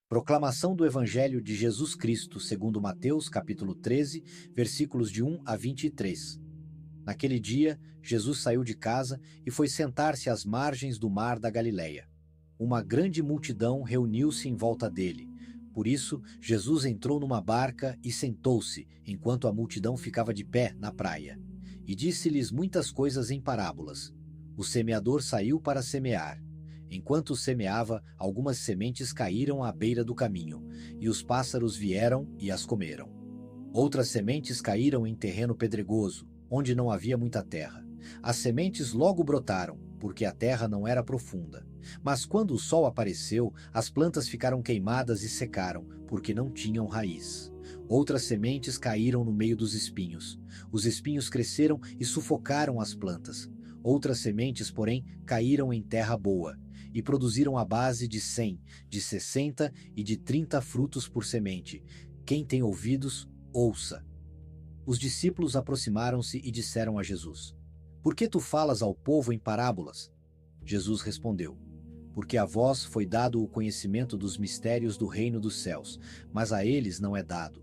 Proclamação do Evangelho de Jesus Cristo, segundo Mateus, capítulo 13, versículos de 1 a 23. Naquele dia, Jesus saiu de casa e foi sentar-se às margens do mar da Galileia. Uma grande multidão reuniu-se em volta dele. Por isso, Jesus entrou numa barca e sentou-se, enquanto a multidão ficava de pé na praia. E disse-lhes muitas coisas em parábolas. O semeador saiu para semear. Enquanto semeava, algumas sementes caíram à beira do caminho, e os pássaros vieram e as comeram. Outras sementes caíram em terreno pedregoso, onde não havia muita terra. As sementes logo brotaram, porque a terra não era profunda. Mas quando o sol apareceu, as plantas ficaram queimadas e secaram, porque não tinham raiz. Outras sementes caíram no meio dos espinhos. Os espinhos cresceram e sufocaram as plantas. Outras sementes, porém, caíram em terra boa, e produziram a base de 100, de 60 e de 30 frutos por semente. Quem tem ouvidos, ouça. Os discípulos aproximaram-se e disseram a Jesus: Por que tu falas ao povo em parábolas? Jesus respondeu: Porque a vós foi dado o conhecimento dos mistérios do reino dos céus, mas a eles não é dado.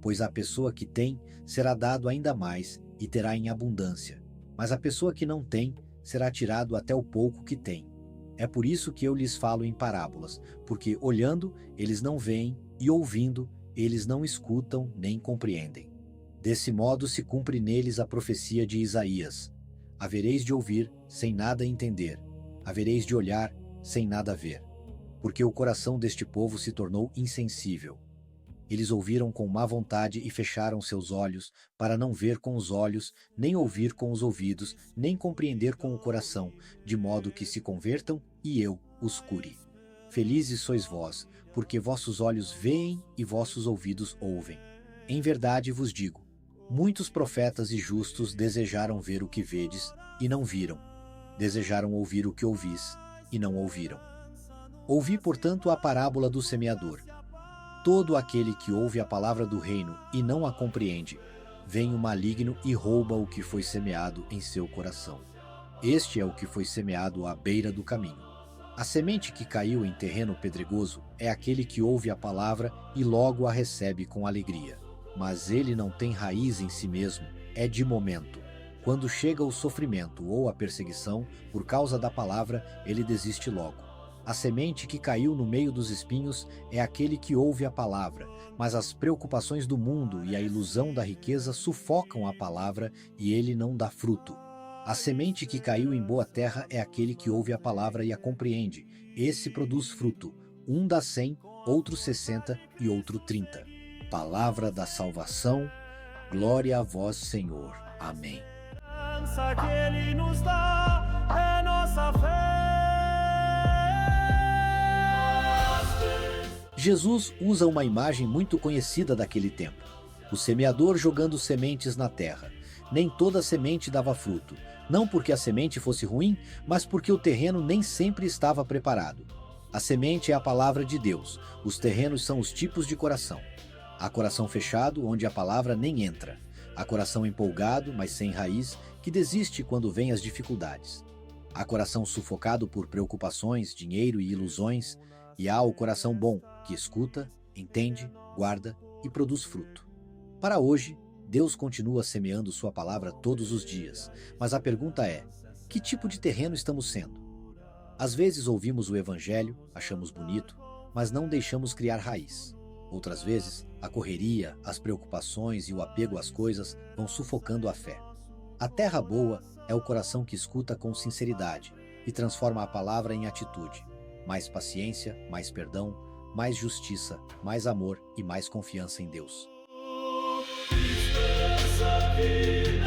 Pois a pessoa que tem, será dado ainda mais e terá em abundância. Mas a pessoa que não tem, será tirado até o pouco que tem. É por isso que eu lhes falo em parábolas, porque olhando, eles não veem, e ouvindo, eles não escutam nem compreendem. Desse modo se cumpre neles a profecia de Isaías: Havereis de ouvir, sem nada entender, havereis de olhar, sem nada ver. Porque o coração deste povo se tornou insensível. Eles ouviram com má vontade e fecharam seus olhos, para não ver com os olhos, nem ouvir com os ouvidos, nem compreender com o coração, de modo que se convertam e eu os cure. Felizes sois vós, porque vossos olhos veem e vossos ouvidos ouvem. Em verdade vos digo, muitos profetas e justos desejaram ver o que vedes e não viram. Desejaram ouvir o que ouvis e não ouviram. Ouvi, portanto, a parábola do semeador. Todo aquele que ouve a palavra do reino e não a compreende, vem o maligno e rouba o que foi semeado em seu coração. Este é o que foi semeado à beira do caminho. A semente que caiu em terreno pedregoso é aquele que ouve a palavra e logo a recebe com alegria. Mas ele não tem raiz em si mesmo, é de momento. Quando chega o sofrimento ou a perseguição, por causa da palavra, ele desiste logo. A semente que caiu no meio dos espinhos é aquele que ouve a palavra, mas as preocupações do mundo e a ilusão da riqueza sufocam a palavra e ele não dá fruto. A semente que caiu em boa terra é aquele que ouve a palavra e a compreende. Esse produz fruto, um dá 100, outro 60 e outro 30. Palavra da salvação, glória a vós, Senhor. Amém. Que Ele nos dá é nossa fé. Jesus usa uma imagem muito conhecida daquele tempo: o semeador jogando sementes na terra. Nem toda semente dava fruto, não porque a semente fosse ruim, mas porque o terreno nem sempre estava preparado. A semente é a palavra de Deus, os terrenos são os tipos de coração. Há coração fechado, onde a palavra nem entra. Há coração empolgado, mas sem raiz, que desiste quando vêm as dificuldades. Há coração sufocado por preocupações, dinheiro e ilusões, e há o coração bom, que escuta, entende, guarda e produz fruto. Para hoje, Deus continua semeando sua palavra todos os dias, mas a pergunta é: que tipo de terreno estamos sendo? Às vezes ouvimos o Evangelho, achamos bonito, mas não deixamos criar raiz. Outras vezes, a correria, as preocupações e o apego às coisas vão sufocando a fé. A terra boa é o coração que escuta com sinceridade e transforma a palavra em atitude. Mais paciência, mais perdão, mais justiça, mais amor e mais confiança em Deus. Esperança